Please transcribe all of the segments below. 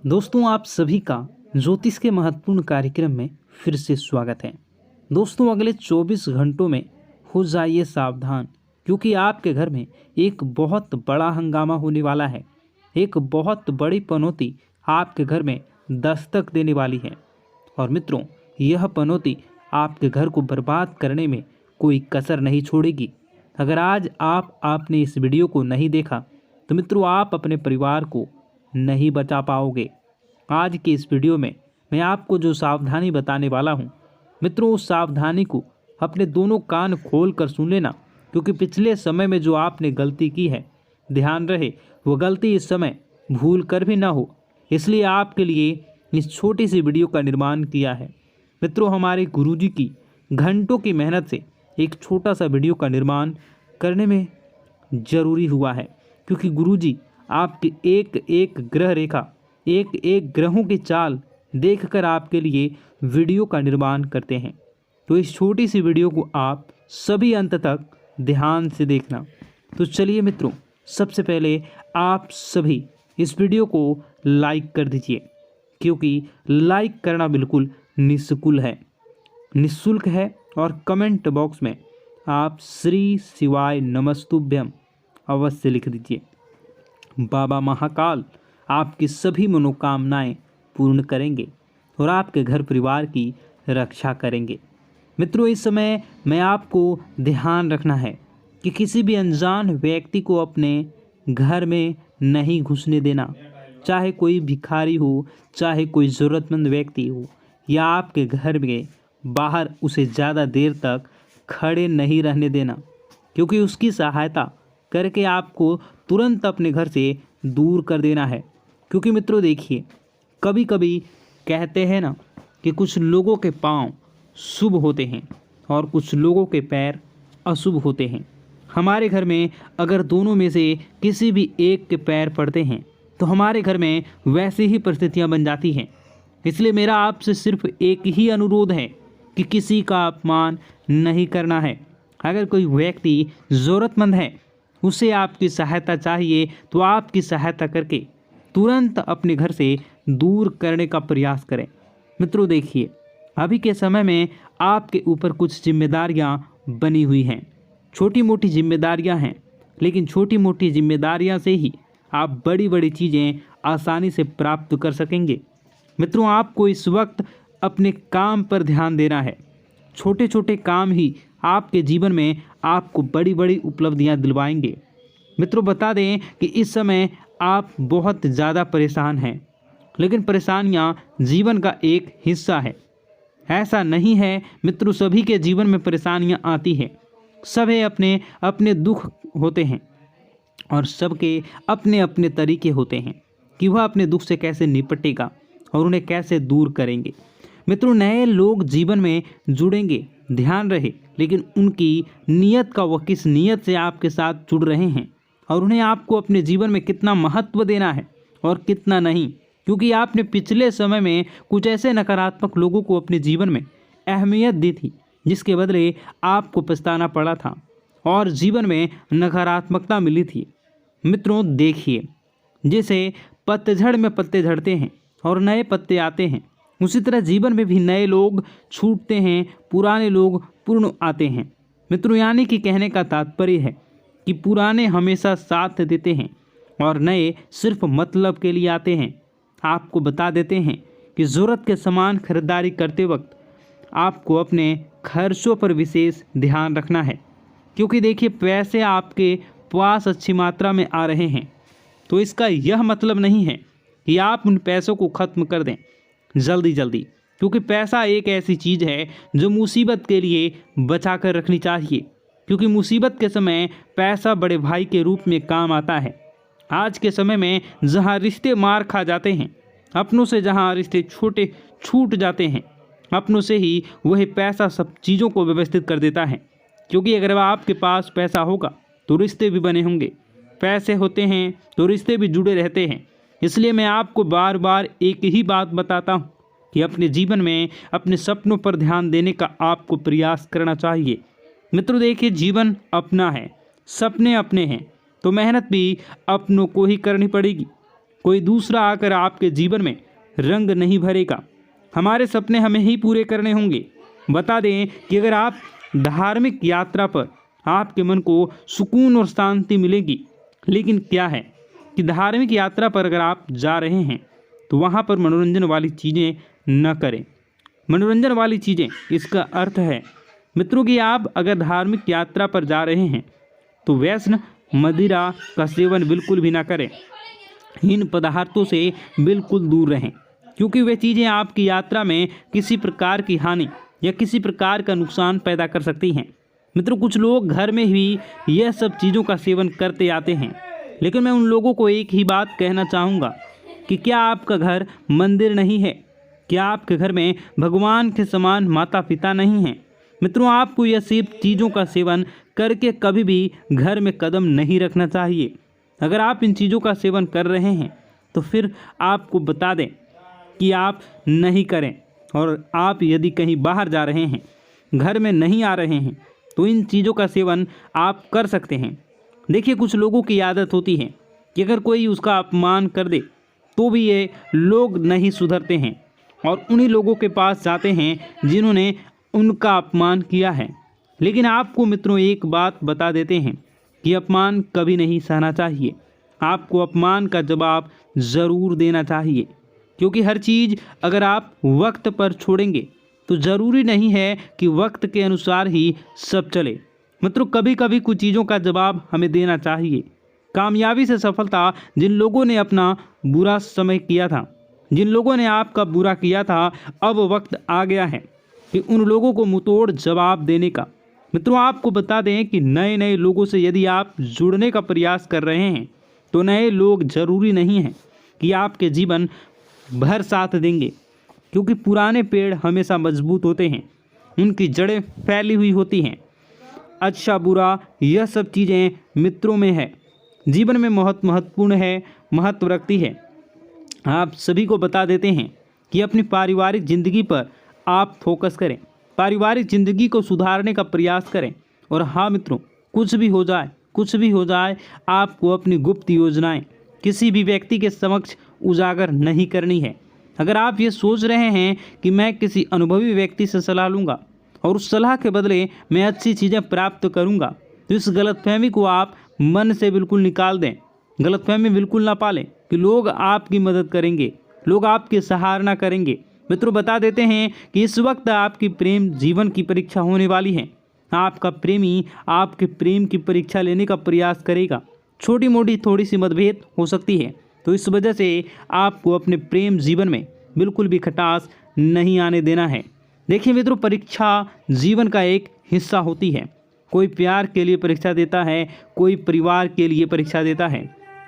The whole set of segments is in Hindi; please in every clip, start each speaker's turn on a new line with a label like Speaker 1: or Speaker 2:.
Speaker 1: दोस्तों, आप सभी का ज्योतिष के महत्वपूर्ण कार्यक्रम में फिर से स्वागत है। दोस्तों, अगले 24 घंटों में हो जाइए सावधान, क्योंकि आपके घर में एक बहुत बड़ा हंगामा होने वाला है। एक बहुत बड़ी पनौती आपके घर में दस्तक देने वाली है। और मित्रों, यह पनौती आपके घर को बर्बाद करने में कोई कसर नहीं छोड़ेगी। अगर आज आपने इस वीडियो को नहीं देखा तो मित्रों, आप अपने परिवार को नहीं बचा पाओगे। आज के इस वीडियो में मैं आपको जो सावधानी बताने वाला हूँ मित्रों, उस सावधानी को अपने दोनों कान खोल कर सुन लेना, क्योंकि पिछले समय में जो आपने गलती की है, ध्यान रहे वो गलती इस समय भूल कर भी ना हो। इसलिए आपके लिए इस छोटी सी वीडियो का निर्माण किया है। मित्रों, हमारे गुरुजी की घंटों की मेहनत से एक छोटा सा वीडियो का निर्माण करने में जरूरी हुआ है, क्योंकि गुरुजी आपकी एक एक ग्रह रेखा, एक एक ग्रहों की चाल देखकर आपके लिए वीडियो का निर्माण करते हैं। तो इस छोटी सी वीडियो को आप सभी अंत तक ध्यान से देखना। तो चलिए मित्रों, सबसे पहले आप सभी इस वीडियो को लाइक कर दीजिए, क्योंकि लाइक करना बिल्कुल निःशुल्क है। और कमेंट बॉक्स में आप श्री शिवाय नमस्तुभ्यम अवश्य लिख दीजिए। बाबा महाकाल आपकी सभी मनोकामनाएं पूर्ण करेंगे और आपके घर परिवार की रक्षा करेंगे। मित्रों, इस समय मैं आपको ध्यान रखना है कि किसी भी अनजान व्यक्ति को अपने घर में नहीं घुसने देना। चाहे कोई भिखारी हो, चाहे कोई ज़रूरतमंद व्यक्ति हो, या आपके घर में बाहर उसे ज़्यादा देर तक खड़े नहीं रहने देना, क्योंकि उसकी सहायता करके आपको तुरंत अपने घर से दूर कर देना है। क्योंकि मित्रों देखिए, कभी कभी कहते हैं ना कि कुछ लोगों के पांव शुभ होते हैं और कुछ लोगों के पैर अशुभ होते हैं। हमारे घर में अगर दोनों में से किसी भी एक के पैर पड़ते हैं तो हमारे घर में वैसी ही परिस्थितियां बन जाती हैं। इसलिए मेरा आपसे सिर्फ एक ही अनुरोध है कि किसी का अपमान नहीं करना है। अगर कोई व्यक्ति ज़रूरतमंद है, उसे आपकी सहायता चाहिए, तो आपकी सहायता करके तुरंत अपने घर से दूर करने का प्रयास करें। मित्रों देखिए, अभी के समय में आपके ऊपर कुछ जिम्मेदारियां बनी हुई हैं। छोटी मोटी जिम्मेदारियां हैं, लेकिन छोटी मोटी जिम्मेदारियां से ही आप बड़ी बड़ी चीज़ें आसानी से प्राप्त कर सकेंगे। मित्रों, आपको इस वक्त अपने काम पर ध्यान देना है। छोटे छोटे काम ही आपके जीवन में आपको बड़ी बड़ी उपलब्धियां दिलवाएंगे। मित्रों, बता दें कि इस समय आप बहुत ज़्यादा परेशान हैं, लेकिन परेशानियां जीवन का एक हिस्सा है। ऐसा नहीं है मित्रों, सभी के जीवन में परेशानियां आती हैं। सभी अपने अपने दुख होते हैं और सबके अपने अपने तरीके होते हैं कि वह अपने दुख से कैसे निपटेगा और उन्हें कैसे दूर करेंगे। मित्रों, नए लोग जीवन में जुड़ेंगे, ध्यान रहे, लेकिन उनकी नीयत का, वह किस नीयत से आपके साथ जुड़ रहे हैं और उन्हें आपको अपने जीवन में कितना महत्व देना है और कितना नहीं। क्योंकि आपने पिछले समय में कुछ ऐसे नकारात्मक लोगों को अपने जीवन में अहमियत दी थी, जिसके बदले आपको पछताना पड़ा था और जीवन में नकारात्मकता मिली थी। मित्रों देखिए, जैसे पतझड़ में पत्ते झड़ते हैं और नए पत्ते आते हैं, उसी तरह जीवन में भी नए लोग छूटते हैं, पुराने लोग पूर्ण आते हैं। मित्रों, यानी कि कहने का तात्पर्य है कि पुराने हमेशा साथ देते हैं और नए सिर्फ मतलब के लिए आते हैं। आपको बता देते हैं कि ज़रूरत के सामान खरीदारी करते वक्त आपको अपने खर्चों पर विशेष ध्यान रखना है, क्योंकि देखिए, पैसे आपके पास अच्छी मात्रा में आ रहे हैं, तो इसका यह मतलब नहीं है कि आप उन पैसों को ख़त्म कर दें जल्दी जल्दी, क्योंकि पैसा एक ऐसी चीज़ है जो मुसीबत के लिए बचा कर रखनी चाहिए। क्योंकि मुसीबत के समय पैसा बड़े भाई के रूप में काम आता है। आज के समय में जहां रिश्ते मार खा जाते हैं, अपनों से जहां रिश्ते छोटे छूट जाते हैं, अपनों से ही वही पैसा सब चीज़ों को व्यवस्थित कर देता है। क्योंकि अगर आपके पास पैसा होगा तो रिश्ते भी बने होंगे, पैसे होते हैं तो रिश्ते भी जुड़े रहते हैं। इसलिए मैं आपको बार बार एक ही बात बताता हूँ कि अपने जीवन में अपने सपनों पर ध्यान देने का आपको प्रयास करना चाहिए। मित्रों देखिए, जीवन अपना है, सपने अपने हैं, तो मेहनत भी अपनों को ही करनी पड़ेगी। कोई दूसरा आकर आपके जीवन में रंग नहीं भरेगा। हमारे सपने हमें ही पूरे करने होंगे। बता दें कि अगर आप धार्मिक यात्रा पर आपके मन को सुकून और शांति मिलेगी, लेकिन क्या है कि धार्मिक यात्रा पर अगर आप जा रहे हैं तो वहाँ पर मनोरंजन वाली चीज़ें न करें। मनोरंजन वाली चीज़ें, इसका अर्थ है मित्रों कि आप अगर धार्मिक यात्रा पर जा रहे हैं तो व्यसन, मदिरा का सेवन बिल्कुल भी ना करें। इन पदार्थों से बिल्कुल दूर रहें, क्योंकि वे चीज़ें आपकी यात्रा में किसी प्रकार की हानि या किसी प्रकार का नुकसान पैदा कर सकती हैं। मित्रों, कुछ लोग घर में भी यह सब चीज़ों का सेवन करते आते हैं, लेकिन मैं उन लोगों को एक ही बात कहना चाहूँगा कि क्या आपका घर मंदिर नहीं है? क्या आपके घर में भगवान के समान माता पिता नहीं हैं? मित्रों, आपको यह सब चीज़ों का सेवन करके कभी भी घर में कदम नहीं रखना चाहिए। अगर आप इन चीज़ों का सेवन कर रहे हैं तो फिर आपको बता दें कि आप नहीं करें, और आप यदि कहीं बाहर जा रहे हैं, घर में नहीं आ रहे हैं, तो इन चीज़ों का सेवन आप कर सकते हैं। देखिए, कुछ लोगों की आदत होती है कि अगर कोई उसका अपमान कर दे तो भी ये लोग नहीं सुधरते हैं और उन्हीं लोगों के पास जाते हैं जिन्होंने उनका अपमान किया है। लेकिन आपको मित्रों एक बात बता देते हैं कि अपमान कभी नहीं सहना चाहिए। आपको अपमान का जवाब ज़रूर देना चाहिए, क्योंकि हर चीज़ अगर आप वक्त पर छोड़ेंगे तो ज़रूरी नहीं है कि वक्त के अनुसार ही सब चले। मित्रों, कभी कभी कुछ चीज़ों का जवाब हमें देना चाहिए। कामयाबी से सफलता, जिन लोगों ने अपना बुरा समय किया था, जिन लोगों ने आपका बुरा किया था, अब वक्त आ गया है कि उन लोगों को मुंहतोड़ जवाब देने का। मित्रों, आपको बता दें कि नए नए लोगों से यदि आप जुड़ने का प्रयास कर रहे हैं तो नए लोग ज़रूरी नहीं हैं कि आपके जीवन भर साथ देंगे, क्योंकि पुराने पेड़ हमेशा मजबूत होते हैं, उनकी जड़ें फैली हुई होती हैं। अच्छा बुरा यह सब चीज़ें मित्रों में है, जीवन में बहुत महत्वपूर्ण है, महत्व रखती है। आप सभी को बता देते हैं कि अपनी पारिवारिक ज़िंदगी पर आप फोकस करें, पारिवारिक ज़िंदगी को सुधारने का प्रयास करें। और हाँ मित्रों, कुछ भी हो जाए, आपको अपनी गुप्त योजनाएं किसी भी व्यक्ति के समक्ष उजागर नहीं करनी है। अगर आप ये सोच रहे हैं कि मैं किसी अनुभवी व्यक्ति से सलाह लूँगा और उस सलाह के बदले मैं अच्छी चीज़ें प्राप्त करूँगा, तो इस गलतफहमी को आप मन से बिल्कुल निकाल दें। गलतफहमी बिल्कुल ना पालें कि लोग आपकी मदद करेंगे, लोग आपकी सराहना करेंगे। मित्रों, बता देते हैं कि इस वक्त आपकी प्रेम जीवन की परीक्षा होने वाली है। आपका प्रेमी आपके प्रेम की परीक्षा लेने का प्रयास करेगा। छोटी मोटी थोड़ी सी मतभेद हो सकती है, तो इस वजह से आपको अपने प्रेम जीवन में बिल्कुल भी खटास नहीं आने देना है। देखिए मित्रों, परीक्षा जीवन का एक हिस्सा होती है। कोई प्यार के लिए परीक्षा देता है, कोई परिवार के लिए परीक्षा देता है,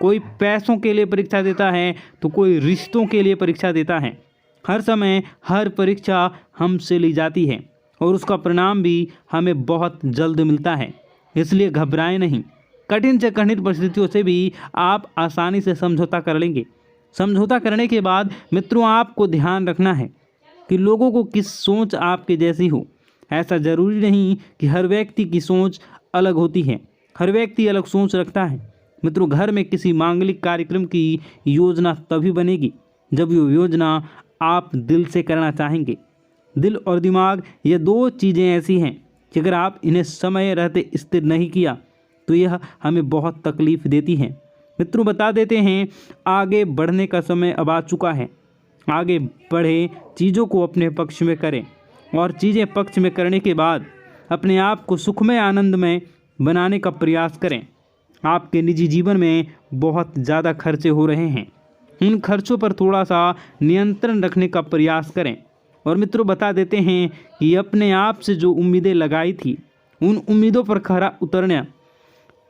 Speaker 1: कोई पैसों के लिए परीक्षा देता है, तो कोई रिश्तों के लिए परीक्षा देता है। हर समय हर परीक्षा हमसे ली जाती है और उसका परिणाम भी हमें बहुत जल्द मिलता है। इसलिए घबराएं नहीं। कठिन से कठिन परिस्थितियों से भी आप आसानी से समझौता कर लेंगे। समझौता करने के बाद मित्रों, आपको ध्यान रखना है कि लोगों को किस सोच आपके जैसी हो। ऐसा ज़रूरी नहीं कि हर व्यक्ति की सोच अलग होती है, हर व्यक्ति अलग सोच रखता है। मित्रों, घर में किसी मांगलिक कार्यक्रम की योजना तभी बनेगी जब वो योजना आप दिल से करना चाहेंगे। दिल और दिमाग, ये दो चीज़ें ऐसी हैं कि अगर आप इन्हें समय रहते स्थिर नहीं किया तो यह हमें बहुत तकलीफ़ देती हैं। मित्रों, बता देते हैं आगे बढ़ने का समय अब आ चुका है। आगे बढ़े, चीज़ों को अपने पक्ष में करें और चीज़ें पक्ष में करने के बाद अपने आप को सुखमय आनंदमय बनाने का प्रयास करें। आपके निजी जीवन में बहुत ज़्यादा खर्चे हो रहे हैं, उन खर्चों पर थोड़ा सा नियंत्रण रखने का प्रयास करें। और मित्रों, बता देते हैं कि अपने आप से जो उम्मीदें लगाई थी, उन उम्मीदों पर खरा उतरना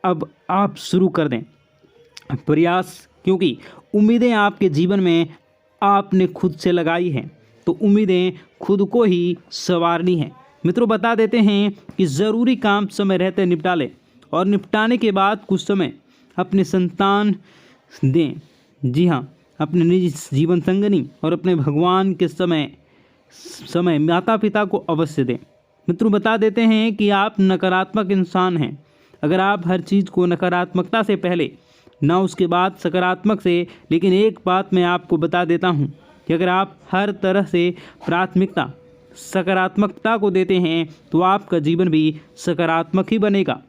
Speaker 1: अब आप शुरू कर दें प्रयास, क्योंकि उम्मीदें आपके जीवन में आपने खुद से लगाई हैं, तो उम्मीदें खुद को ही संवारनी है। मित्रों, बता देते हैं कि ज़रूरी काम समय रहते निपटा लें और निपटाने के बाद कुछ समय अपने संतान दें। जी हाँ, अपने निजी जीवन संगनी और अपने भगवान के समय माता पिता को अवश्य दें। मित्रों, बता देते हैं कि आप नकारात्मक इंसान हैं। अगर आप हर चीज़ को नकारात्मकता से पहले ना उसके बाद सकारात्मक से। लेकिन एक बात मैं आपको बता देता हूँ कि अगर आप हर तरह से प्राथमिकता सकारात्मकता को देते हैं तो आपका जीवन भी सकारात्मक ही बनेगा।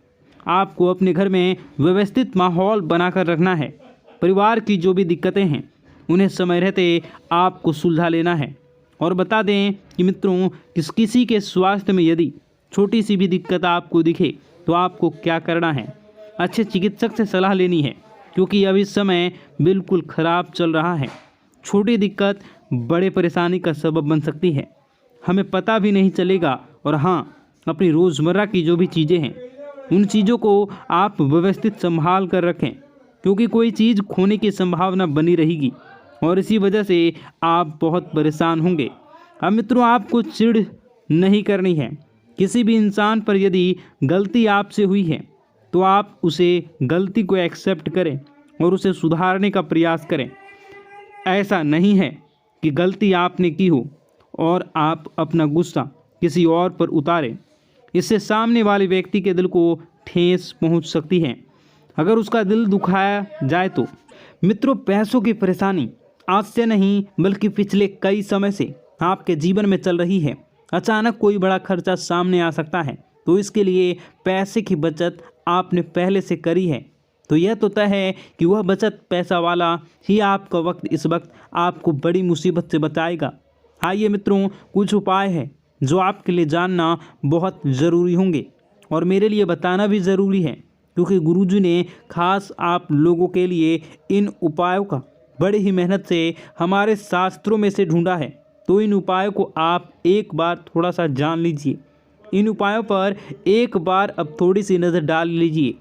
Speaker 1: आपको अपने घर में व्यवस्थित माहौल बनाकर रखना है। परिवार की जो भी दिक्कतें हैं उन्हें समय रहते आपको सुलझा लेना है। और बता दें कि मित्रों, किसी के स्वास्थ्य में यदि छोटी सी भी दिक्कत आपको दिखे तो आपको क्या करना है, अच्छे चिकित्सक से सलाह लेनी है, क्योंकि अभी समय बिल्कुल ख़राब चल रहा है। छोटी दिक्कत बड़े परेशानी का सबब बन सकती है, हमें पता भी नहीं चलेगा। और हाँ, अपनी रोज़मर्रा की जो भी चीज़ें हैं उन चीज़ों को आप व्यवस्थित संभाल कर रखें, क्योंकि कोई चीज़ खोने की संभावना बनी रहेगी और इसी वजह से आप बहुत परेशान होंगे। अब मित्रों, आपको चिढ़ नहीं करनी है। किसी भी इंसान पर यदि गलती आपसे हुई है तो आप उसे गलती को एक्सेप्ट करें और उसे सुधारने का प्रयास करें। ऐसा नहीं है कि गलती आपने की हो और आप अपना गुस्सा किसी और पर उतारें। इससे सामने वाले व्यक्ति के दिल को ठेस पहुंच सकती है, अगर उसका दिल दुखाया जाए तो। मित्रों, पैसों की परेशानी आज से नहीं बल्कि पिछले कई समय से आपके जीवन में चल रही है। अचानक कोई बड़ा खर्चा सामने आ सकता है, तो इसके लिए पैसे की बचत आपने पहले से करी है तो यह तो तय है कि वह बचत पैसा वाला ही आपका वक्त इस वक्त आपको बड़ी मुसीबत से बचाएगा। आइए मित्रों, कुछ उपाय है जो आपके लिए जानना बहुत ज़रूरी होंगे और मेरे लिए बताना भी ज़रूरी है, क्योंकि गुरुजी ने खास आप लोगों के लिए इन उपायों का बड़ी ही मेहनत से हमारे शास्त्रों में से ढूंढा है। तो इन उपायों को आप एक बार थोड़ा सा जान लीजिए। इन उपायों पर एक बार अब थोड़ी सी नज़र डाल लीजिए।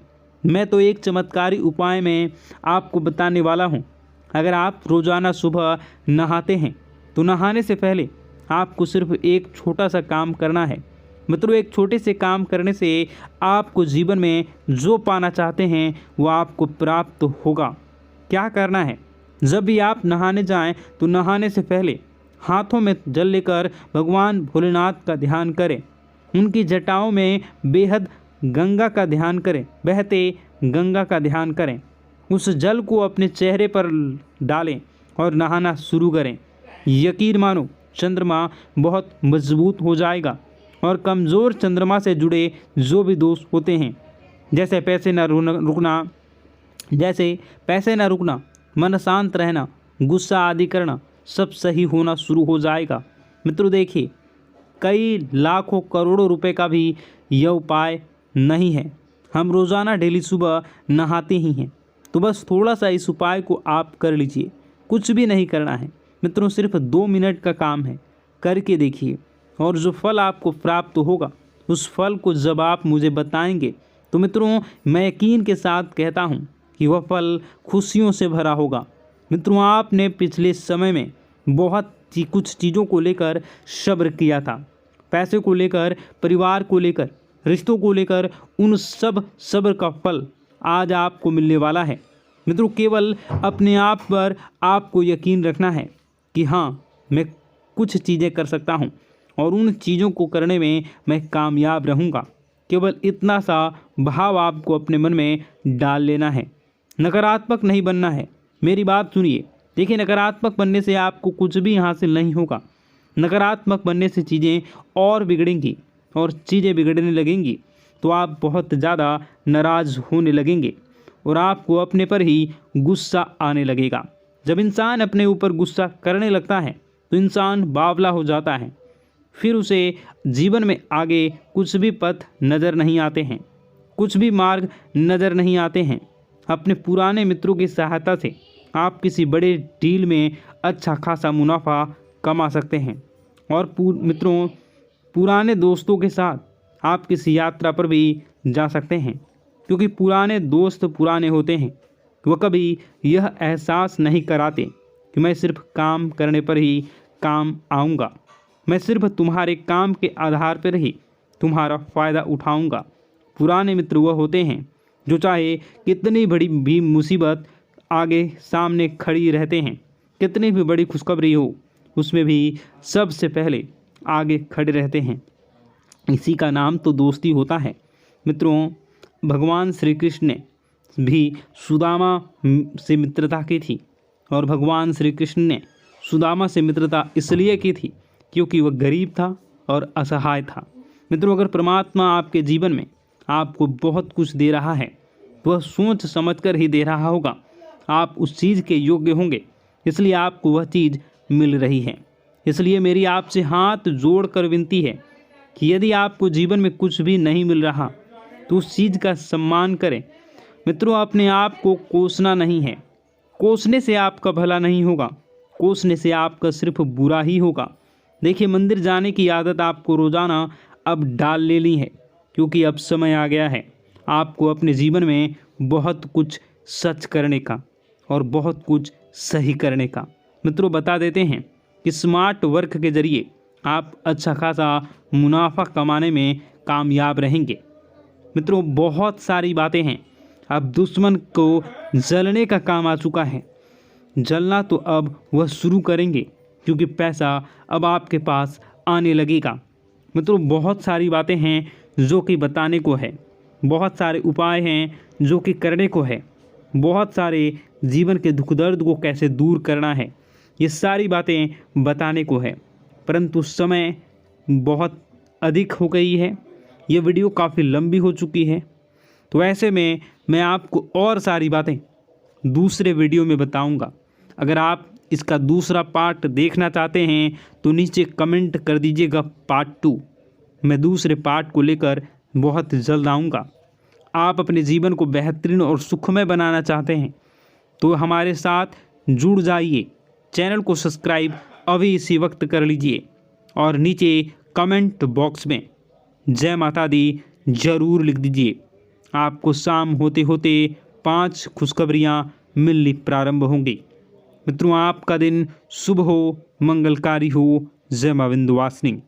Speaker 1: मैं तो एक चमत्कारी उपाय में आपको बताने वाला हूँ। अगर आप रोज़ाना सुबह नहाते हैं तो नहाने से पहले आपको सिर्फ एक छोटा सा काम करना है। मित्रों, एक छोटे से काम करने से आपको जीवन में जो पाना चाहते हैं वो आपको प्राप्त होगा। क्या करना है? जब भी आप नहाने जाएं तो नहाने से पहले हाथों में जल लेकर भगवान भोलेनाथ का ध्यान करें। उनकी जटाओं में बेहद गंगा का ध्यान करें, बहते गंगा का ध्यान करें। उस जल को अपने चेहरे पर डालें और नहाना शुरू करें। यकीन मानो, चंद्रमा बहुत मजबूत हो जाएगा और कमज़ोर चंद्रमा से जुड़े जो भी दोष होते हैं, जैसे पैसे न रुकना, मन शांत रहना, गुस्सा आदि करना, सब सही होना शुरू हो जाएगा। मित्रों देखिए, कई लाखों करोड़ों रुपए का भी यह उपाय नहीं है। हम रोज़ाना डेली सुबह नहाते ही हैं, तो बस थोड़ा सा इस उपाय को आप कर लीजिए। कुछ भी नहीं करना है मित्रों, सिर्फ 2 मिनट का काम है, करके देखिए। और जो फल आपको प्राप्त होगा उस फल को जब आप मुझे बताएंगे तो मित्रों, मैं यकीन के साथ कहता हूँ कि वह फल खुशियों से भरा होगा। मित्रों, आपने पिछले समय में बहुत कुछ चीज़ों को लेकर सब्र किया था, पैसे को लेकर, परिवार को लेकर, रिश्तों को लेकर, उन सब सब्र का फल आज आपको मिलने वाला है। मित्रों, केवल अपने आप पर आपको यकीन रखना है कि हाँ, मैं कुछ चीज़ें कर सकता हूँ और उन चीज़ों को करने में मैं कामयाब रहूँगा। केवल इतना सा भाव आपको अपने मन में डाल लेना है। नकारात्मक नहीं बनना है। मेरी बात सुनिए। देखिए, नकारात्मक बनने से आपको कुछ भी हासिल नहीं होगा। नकारात्मक बनने से चीज़ें और बिगड़ेंगी और चीज़ें बिगड़ने लगेंगी तो आप बहुत ज़्यादा नाराज़ होने लगेंगे और आपको अपने पर ही गुस्सा आने लगेगा। जब इंसान अपने ऊपर गुस्सा करने लगता है तो इंसान बावला हो जाता है, फिर उसे जीवन में आगे कुछ भी पथ नज़र नहीं आते हैं, कुछ भी मार्ग नज़र नहीं आते हैं। अपने पुराने मित्रों की सहायता से आप किसी बड़े डील में अच्छा खासा मुनाफा कमा सकते हैं। और मित्रों, पुराने दोस्तों के साथ आप किसी यात्रा पर भी जा सकते हैं, क्योंकि पुराने दोस्त पुराने होते हैं। वह कभी यह एहसास नहीं कराते कि मैं सिर्फ काम करने पर ही काम आऊँगा, मैं सिर्फ तुम्हारे काम के आधार पर ही तुम्हारा फ़ायदा उठाऊँगा। पुराने मित्र वह होते हैं जो चाहे कितनी बड़ी भी मुसीबत आगे सामने खड़ी रहते हैं, कितनी भी बड़ी खुशखबरी हो उसमें भी सबसे पहले आगे खड़े रहते हैं। इसी का नाम तो दोस्ती होता है। मित्रों, भगवान श्री कृष्ण ने भी सुदामा से मित्रता की थी और भगवान श्री कृष्ण ने सुदामा से मित्रता इसलिए की थी क्योंकि वह गरीब था और असहाय था। मित्रों, अगर परमात्मा आपके जीवन में आपको बहुत कुछ दे रहा है तो वह सोच समझकर ही दे रहा होगा। आप उस चीज़ के योग्य होंगे, इसलिए आपको वह चीज़ मिल रही है। इसलिए मेरी आपसे हाथ जोड़कर विनती है कि यदि आपको जीवन में कुछ भी नहीं मिल रहा तो उस चीज़ का सम्मान करें। मित्रों, अपने आप को कोसना नहीं है। कोसने से आपका भला नहीं होगा, कोसने से आपका सिर्फ बुरा ही होगा। देखिए, मंदिर जाने की आदत आपको रोज़ाना अब डाल लेनी है, क्योंकि अब समय आ गया है आपको अपने जीवन में बहुत कुछ सच करने का और बहुत कुछ सही करने का। मित्रों, बता देते हैं कि स्मार्ट वर्क के जरिए आप अच्छा खासा मुनाफा कमाने में कामयाब रहेंगे। मित्रों, बहुत सारी बातें हैं। अब दुश्मन को जलने का काम आ चुका है। जलना तो अब वह शुरू करेंगे, क्योंकि पैसा अब आपके पास आने लगेगा। मित्रों, बहुत सारी बातें हैं जो कि बताने को है, बहुत सारे उपाय हैं जो कि करने को है, बहुत सारे जीवन के दुख दर्द को कैसे दूर करना है, ये सारी बातें बताने को है। परंतु समय बहुत अधिक हो गई है, ये वीडियो काफ़ी लंबी हो चुकी है, तो ऐसे में मैं आपको और सारी बातें दूसरे वीडियो में बताऊंगा। अगर आप इसका दूसरा पार्ट देखना चाहते हैं तो नीचे कमेंट कर दीजिएगा पार्ट 2। मैं दूसरे पार्ट को लेकर बहुत जल्द आऊँगा। आप अपने जीवन को बेहतरीन और सुखमय बनाना चाहते हैं तो हमारे साथ जुड़ जाइए। चैनल को सब्सक्राइब अभी इसी वक्त कर लीजिए और नीचे कमेंट बॉक्स में जय माता दी जरूर लिख दीजिए। आपको शाम होते होते 5 खुशखबरियाँ मिलनी प्रारंभ होंगी। मित्रों, आपका दिन शुभ हो, मंगलकारी हो। जय मां विंध्यवासिनी।